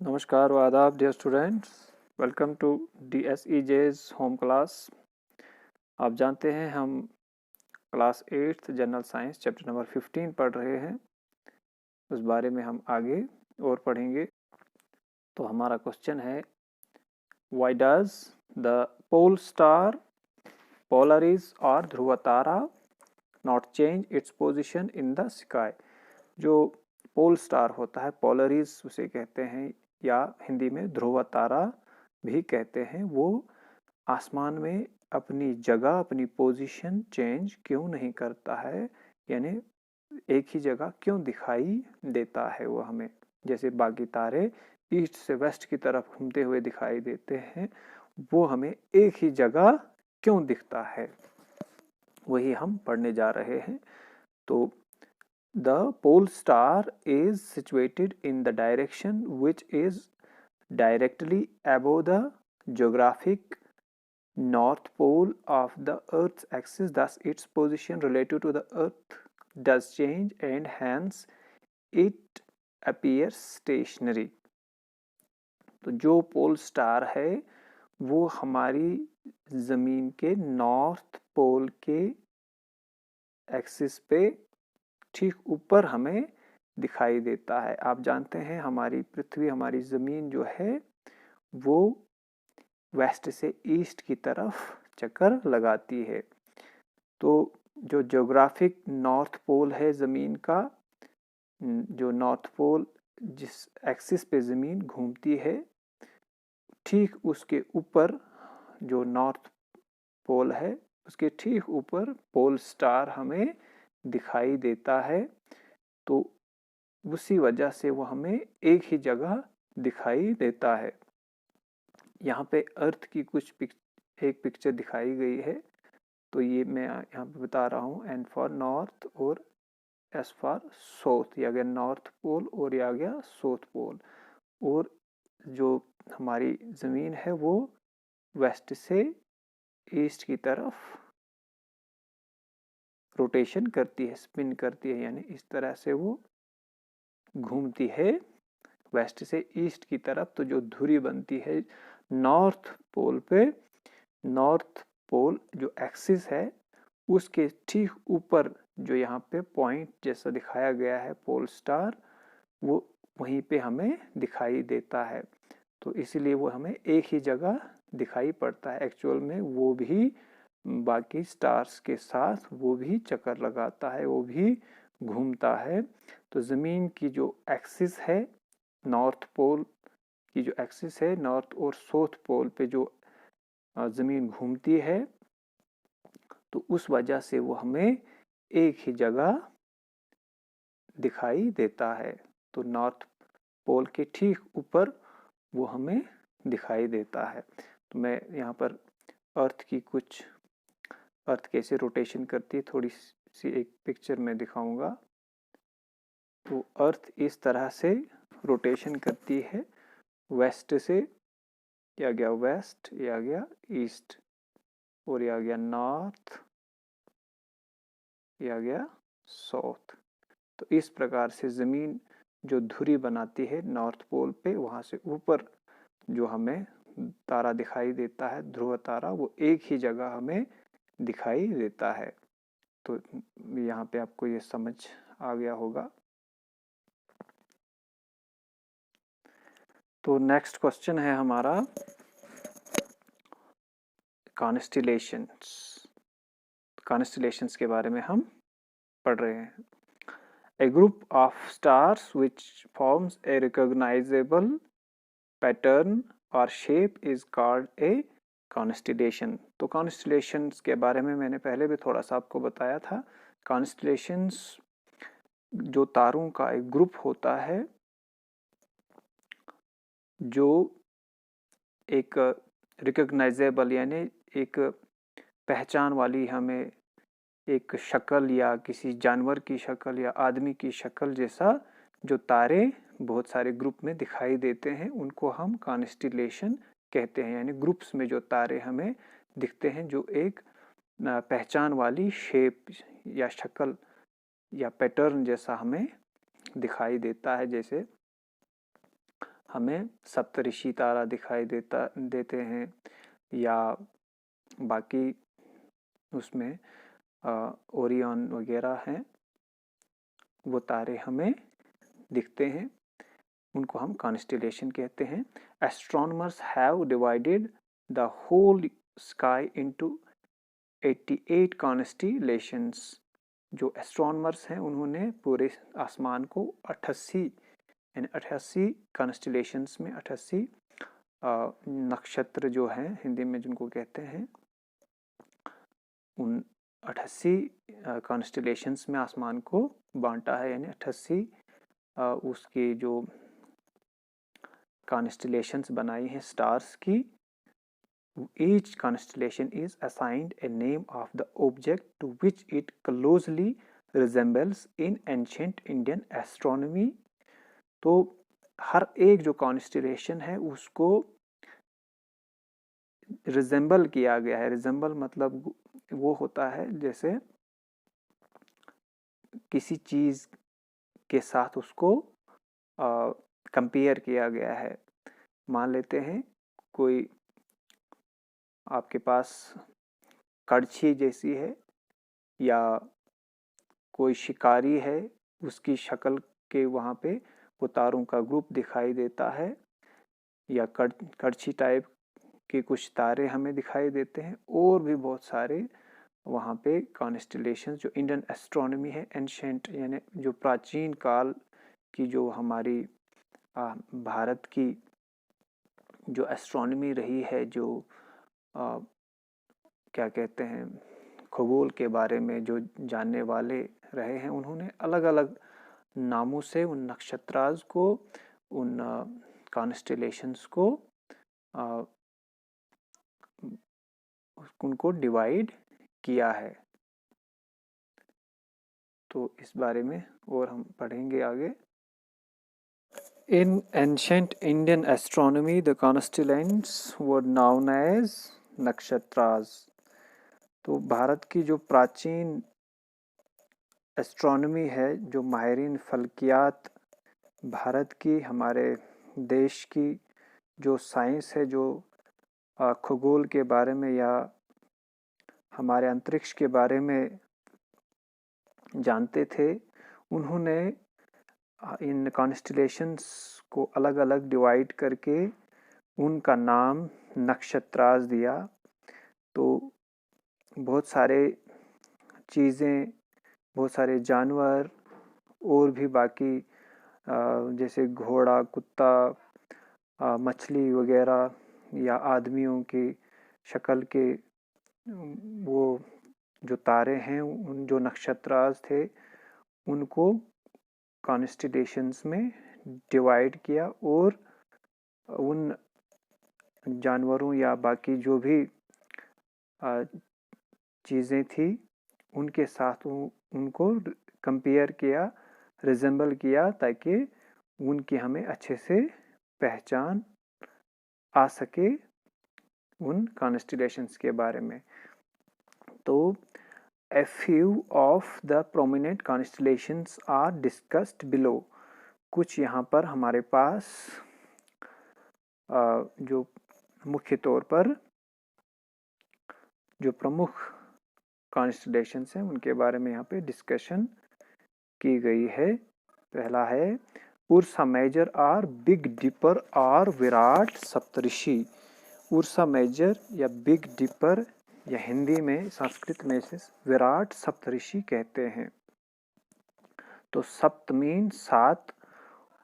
नमस्कार व आदाब dear students, welcome to DSEJ's home class. आप जानते हैं हम class 8th general science chapter number 15 पढ़ रहे हैं। उस बारे में हम आगे और पढ़ेंगे। तो हमारा क्वेश्चन है, why does the pole star Polaris और ध्रुव तारा not change its position in the sky. जो पोल स्टार होता है, पोलरिस उसे कहते हैं या हिंदी में ध्रुव तारा भी कहते हैं, वो आसमान में अपनी जगह, अपनी पोजीशन चेंज क्यों नहीं करता है, यानी एक ही जगह क्यों दिखाई देता है वो हमें। जैसे बाकी तारे ईस्ट से वेस्ट की तरफ घूमते हुए दिखाई देते हैं, वो हमें एक ही जगह क्यों दिखता है, वही हम पढ़ने जा रहे हैं। तो the pole star is situated in the direction which is directly above the geographic north pole of the Earth's axis. Thus, its position relative to the Earth does change and hence it appears stationary. तो जो pole star है वो हमारी जमीन के north pole के axis पे ठीक ऊपर हमें दिखाई देता है। आप जानते हैं हमारी पृथ्वी, हमारी ज़मीन जो है वो वेस्ट से ईस्ट की तरफ चक्कर लगाती है। तो जो ज्योग्राफिक नॉर्थ पोल है ज़मीन का, जो नॉर्थ पोल जिस एक्सिस पे ज़मीन घूमती है, ठीक उसके ऊपर जो नॉर्थ पोल है उसके ठीक ऊपर पोल स्टार हमें दिखाई देता है। तो उसी वजह से वो हमें एक ही जगह दिखाई देता है। यहाँ पे अर्थ की एक पिक्चर दिखाई गई है, तो ये मैं यहाँ पे बता रहा हूँ। एन फॉर नॉर्थ और एस फॉर साउथ, ये आ गया नॉर्थ पोल और ये आ गया साउथ पोल। और जो हमारी ज़मीन है वो वेस्ट से ईस्ट की तरफ रोटेशन करती है, स्पिन करती है, यानी इस तरह से वो घूमती है वेस्ट से ईस्ट की तरफ। तो जो धुरी बनती है नॉर्थ पोल पे, नॉर्थ पोल जो एक्सिस है उसके ठीक ऊपर जो यहाँ पे पॉइंट जैसा दिखाया गया है पोल स्टार, वो वहीं पे हमें दिखाई देता है। तो इसीलिए वो हमें एक ही जगह दिखाई पड़ता है। एक्चुअल में वो भी बाकी स्टार्स के साथ वो भी चक्कर लगाता है, वो भी घूमता है। तो ज़मीन की जो एक्सिस है, नॉर्थ पोल की जो एक्सिस है, नॉर्थ और साउथ पोल पे जो ज़मीन घूमती है, तो उस वजह से वो हमें एक ही जगह दिखाई देता है। तो नॉर्थ पोल के ठीक ऊपर वो हमें दिखाई देता है। तो मैं यहाँ पर अर्थ कैसे रोटेशन करती है थोड़ी सी एक पिक्चर में दिखाऊंगा। तो अर्थ इस तरह से रोटेशन करती है, वेस्ट से, ये आ गया वेस्ट, ये आ गया ईस्ट, और ये आ गया नॉर्थ, ये आ गया साउथ। तो इस प्रकार से ज़मीन जो धुरी बनाती है नॉर्थ पोल पे, वहाँ से ऊपर जो हमें तारा दिखाई देता है, ध्रुव तारा, वो एक ही जगह हमें दिखाई देता है। तो यहाँ पे आपको ये समझ आ गया होगा। तो नेक्स्ट क्वेश्चन है हमारा कॉन्स्टेलेशंस के बारे में हम पढ़ रहे हैं। A group of stars which forms a recognizable pattern or shape is called a constellation। तो constellations के बारे में मैंने पहले भी थोड़ा सा आपको बताया था। constellations जो तारों का एक ग्रुप होता है जो एक रिकॉग्नाइजेबल यानी एक पहचान वाली, हमें एक शक्ल या किसी जानवर की शक्ल या आदमी की शक्ल जैसा जो तारे बहुत सारे ग्रुप में दिखाई देते हैं, उनको हम कॉन्स्टेलेशन कहते हैं। यानी ग्रुप्स में जो तारे हमें दिखते हैं जो एक पहचान वाली शेप या शक्ल या पैटर्न जैसा हमें दिखाई देता है। जैसे हमें सप्तऋषि तारा दिखाई देते हैं, या बाकी उसमें ओरियन वगैरह हैं, वो तारे हमें दिखते हैं, उनको हम कॉन्स्टेलेशन कहते हैं। Astronomers have divided the whole sky into 88 constellations. जो एस्ट्रोनॉमर्स हैं उन्होंने पूरे आसमान को 88 कॉन्स्टेलेशंस में 88 नक्षत्र जो हैं हिंदी में जिनको कहते हैं, उन 88 कॉन्स्टेलेशंस में आसमान को बांटा है, यानी 88 उसके जो कॉन्स्टेलेशंस बनाई हैं स्टार्स की। Each constellation is assigned a name of the object to which it closely resembles in ancient Indian astronomy। तो हर एक जो कॉन्स्टेलेशन है उसको रिजेंबल किया गया है। रिजेंबल मतलब वो होता है जैसे किसी चीज के साथ उसको कंपेयर किया गया है। मान लेते हैं कोई आपके पास कड़छी जैसी है, या कोई शिकारी है, उसकी शक्ल के वहाँ पे वो तारों का ग्रुप दिखाई देता है, या कड़छी टाइप के कुछ तारे हमें दिखाई देते हैं, और भी बहुत सारे वहाँ पे कॉन्स्टेलेशंस जो इंडियन एस्ट्रोनॉमी है, एंशेंट यानी जो प्राचीन काल की जो हमारी भारत की जो एस्ट्रोनॉमी रही है, जो क्या कहते हैं खगोल के बारे में जो जानने वाले रहे हैं, उन्होंने अलग अलग नामों से उन नक्षत्राज को, उन कॉन्स्टेलेशंस को उनको डिवाइड किया है। तो इस बारे में और हम पढ़ेंगे आगे। In ancient Indian astronomy, the constellations were known as nakshatras। तो भारत की जो प्राचीन एस्ट्रोनॉमी है, जो माहिरीन फल्कियात भारत की, हमारे देश की जो साइंस है, जो खगोल के बारे में या हमारे अंतरिक्ष के बारे में जानते थे, उन्होंने इन कॉन्स्टेलेशंस को अलग अलग डिवाइड करके उनका नाम नक्षत्राज दिया। तो बहुत सारे चीज़ें, बहुत सारे जानवर और भी बाकी जैसे घोड़ा, कुत्ता, मछली वगैरह, या आदमियों की शक्ल के वो जो तारे हैं, उन जो नक्षत्राज थे, उनको कॉन्स्टेलेशंस में डिवाइड किया, और उन जानवरों या बाकी जो भी चीज़ें थी उनके साथ उनको कंपेयर किया, रिजेंबल किया, ताकि उनकी हमें अच्छे से पहचान आ सके उन कॉन्स्टेलेशंस के बारे में। तो A few of the prominent constellations are discussed below। कुछ यहाँ पर हमारे पास जो मुख्य तौर पर जो प्रमुख कॉन्स्टेलेशंस हैं उनके बारे में यहाँ पे डिस्कशन की गई है। पहला है उर्सा मेजर और बिग डिपर और विराट सप्तऋषि। उर्सा मेजर या बिग डिपर या हिंदी में संस्कृत में इसे विराट सप्तऋषि कहते हैं। तो सप्त मीन्स 7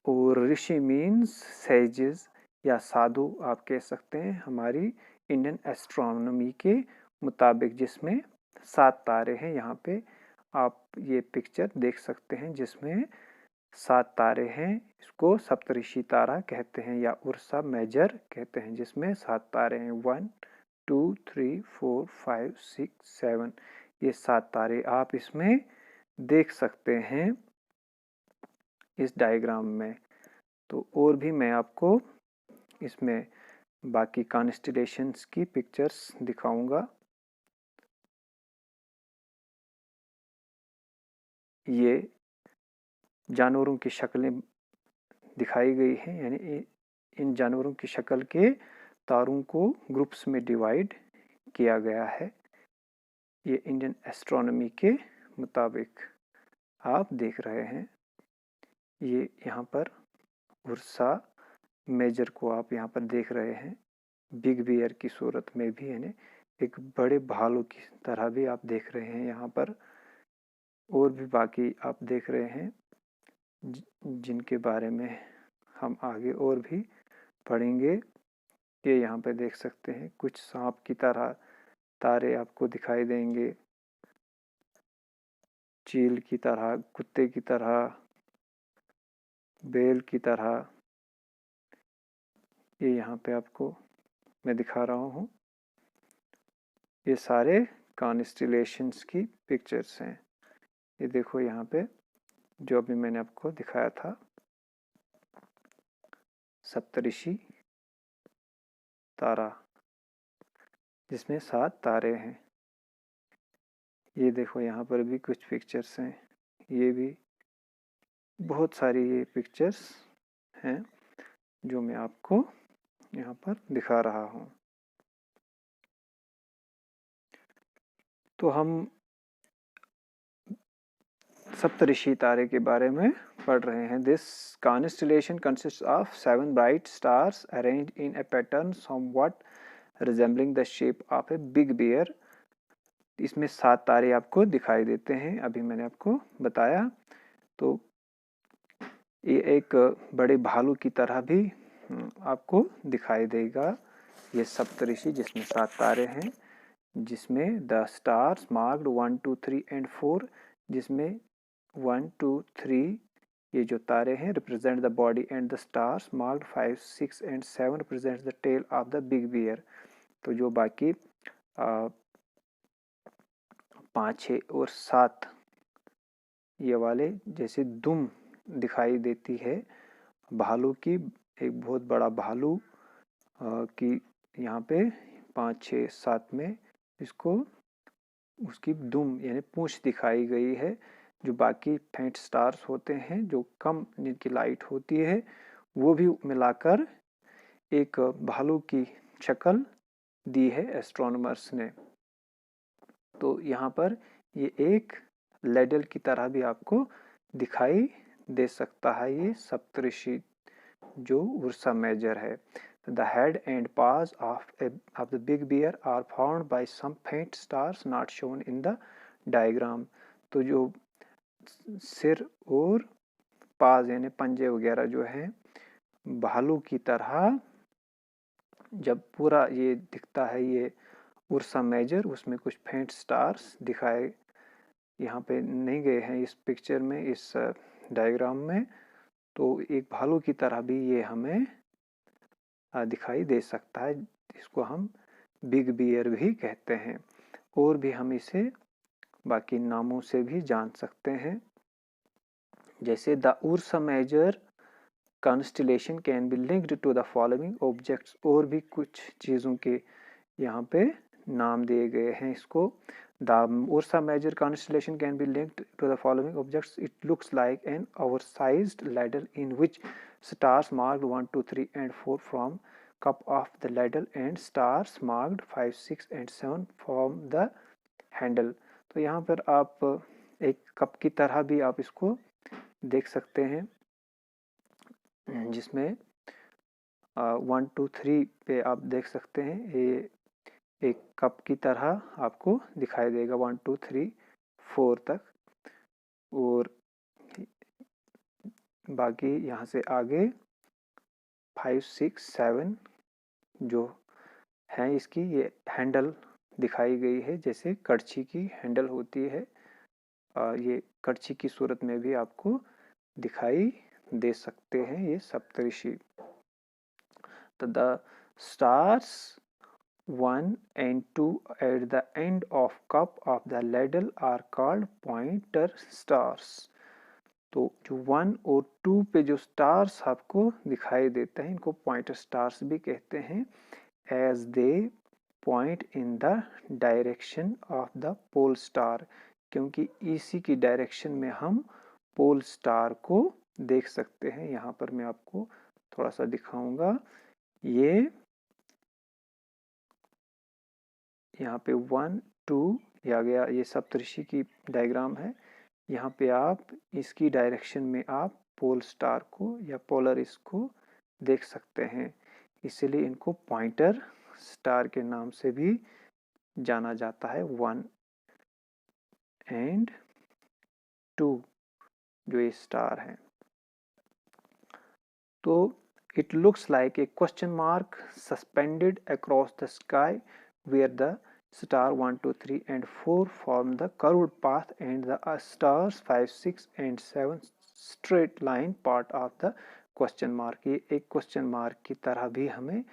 और ऋषि मीन्स सेजेस या साधु आप कह सकते हैं हमारी इंडियन एस्ट्रोनॉमी के मुताबिक, जिसमें 7 तारे हैं। यहाँ पे आप ये पिक्चर देख सकते हैं जिसमें 7 तारे हैं। इसको सप्तऋषि तारा कहते हैं या उर्सा मेजर कहते हैं, जिसमें 7 तारे हैं। 1 2 3 4 5 6 7 ये 7 तारे आप इसमें देख सकते हैं इस डायग्राम में। तो और भी मैं आपको इसमें बाकी कॉन्स्टेलेशंस की पिक्चर्स दिखाऊंगा। ये जानवरों की शक्लें दिखाई गई हैं, यानी इन जानवरों की शक्ल के तारों को ग्रुप्स में डिवाइड किया गया है। ये इंडियन एस्ट्रोनॉमी के मुताबिक आप देख रहे हैं। ये यहाँ पर उर्सा मेजर को आप यहाँ पर देख रहे हैं, बिग बियर की सूरत में भी, यानी एक बड़े भालू की तरह भी आप देख रहे हैं यहाँ पर। और भी बाकी आप देख रहे हैं जिनके बारे में हम आगे और भी पढ़ेंगे। ये यहाँ पे देख सकते हैं कुछ सांप की तरह तारे आपको दिखाई देंगे, चील की तरह, कुत्ते की तरह, बेल की तरह। ये यहाँ पे आपको मैं दिखा रहा हूँ। ये सारे कॉन्स्टेलेशंस की पिक्चर्स हैं। ये देखो यहाँ पे जो अभी मैंने आपको दिखाया था, सप्तऋषि तारा, जिसमें 7 तारे हैं। ये देखो यहाँ पर भी कुछ पिक्चर्स हैं। ये भी बहुत सारी ये पिक्चर्स हैं जो मैं आपको यहाँ पर दिखा रहा हूँ। तो हम सप्तऋषि तारे के बारे में पढ़ रहे हैं। This constellation consist of 7 bright stars arranged in a pattern somewhat resembling the shape of a big bear. इसमें 7 तारे आपको दिखाई देते हैं, अभी मैंने आपको बताया। तो ये एक बड़े भालू की तरह भी आपको दिखाई देगा। ये सप्तऋषि जिसमें 7 तारे हैं, जिसमें द स्टार्स मार्क्ड 1, 2, 3 एंड 4, जिसमें 1, 2, 3 ये जो तारे हैं represent the body and the stars marked 5, 6 and 7 represent the tail of the big bear. तो जो बाकी 5, 6 और 7 ये वाले जैसे दुम दिखाई देती है भालू की, एक बहुत बड़ा भालू की यहाँ पे 5, 6, 7 में इसको उसकी दुम यानी पूंछ दिखाई गई है। जो बाकी फेंट स्टार्स होते हैं जो कम जिनकी लाइट होती है, वो भी मिलाकर एक भालू की शक्ल दी है एस्ट्रोनॉमर्स ने। तो यहाँ पर ये एक लेडल की तरह भी आपको दिखाई दे सकता है ये सप्तऋषि जो उर्सा मेजर है। The head and paws of the big bear are formed by some faint stars not shown in the diagram। तो जो सिर और पाज यानी पंजे वगैरह जो है भालू की तरह जब पूरा ये दिखता है ये उर्सा मेजर, उसमें कुछ फेंट स्टार्स दिखाए यहाँ पे नहीं गए हैं इस पिक्चर में, इस डायग्राम में। तो एक भालू की तरह भी ये हमें दिखाई दे सकता है, इसको हम बिग बियर भी कहते हैं। और भी हम इसे बाकी नामों से भी जान सकते हैं, जैसे the Ursa Major constellation can be linked to the following objects. और भी कुछ चीज़ों के यहाँ पे नाम दिए गए हैं इसको। The Ursa Major constellation can be linked to the following objects. It looks like an oversized ladle in which stars marked 1, 2, 3 and 4 form cup of the ladle and stars marked 5, 6 and 7 form the handle। तो यहाँ पर आप एक cup की तरह भी आप इसको देख सकते हैं, जिसमें 1, 2, 3 पे आप देख सकते हैं ये एक कप की तरह आपको दिखाई देगा 1, 2, 3, 4 तक। और बाकी यहाँ से आगे 5, 6, 7 जो है इसकी ये हैंडल दिखाई गई है, जैसे कड़छी की हैंडल होती है। ये कड़छी की सूरत में भी आपको दिखाई दे सकते हैं ये सप्तऋषि। तो the stars 1 and 2 at the end of cup of the ladle are called pointer stars। तो जो 1 और 2 पे जो स्टार्स आपको दिखाई देते हैं इनको पॉइंटर स्टार्स भी कहते हैं, as they point in the direction of the pole star। क्योंकि इसी की डायरेक्शन में हम पोल स्टार को देख सकते हैं। यहाँ पर मैं आपको थोड़ा सा दिखाऊंगा। ये यहाँ पे 1 2 आ गया, ये सप्तऋषि की डायग्राम है। यहाँ पे आप इसकी डायरेक्शन में आप पोल स्टार को या पोलरिस को देख सकते हैं, इसलिए इनको पॉइंटर स्टार के नाम से भी जाना जाता है। 1 एंड 2 जो ये स्टार है। तो it looks like a question mark suspended across the sky where the star 1 2 3 and 4 form the curved path and the stars 5 6 and 7 straight line part of the question mark। ये एक question mark की तरह भी हमें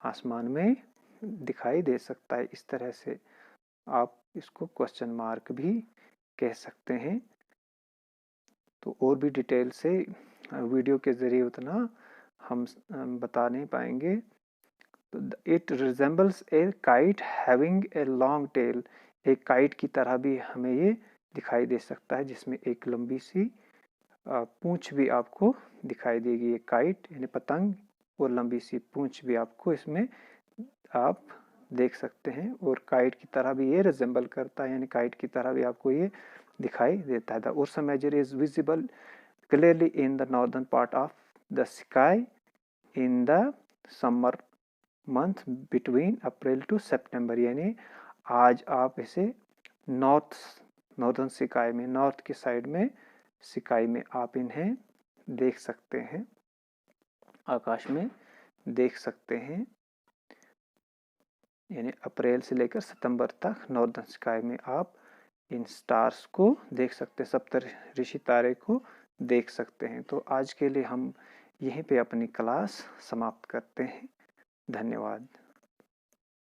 आसमान में दिखाई दे सकता है। इस तरह से आप इसको क्वेश्चन मार्क भी कह सकते हैं। तो और भी डिटेल से वीडियो के ज़रिए उतना हम बता नहीं पाएंगे। तो it resembles A kite having a long tail. एक काइट की तरह भी हमें ये दिखाई दे सकता है, जिसमें एक लंबी सी पूंछ भी आपको दिखाई देगी। एक काइट यानी पतंग और लंबी सी पूंछ भी आपको इसमें आप देख सकते हैं। और काइट की तरह भी ये रिजेंबल करता है, यानी काइट की तरह भी आपको ये दिखाई देता है। The Ursa Major is visible clearly in the northern part of the sky in the summer month between April to September। यानी आज आप इसे नॉर्दर्न स्काई में, नॉर्थ की साइड में स्काई में आप इन्हें देख सकते हैं, आकाश में देख सकते हैं। यानी अप्रैल से लेकर सितंबर तक नॉर्दर्न स्काई में आप इन स्टार्स को देख सकते हैं, सप्तऋषि तारे को देख सकते हैं। तो आज के लिए हम यहीं पे अपनी क्लास समाप्त करते हैं। धन्यवाद।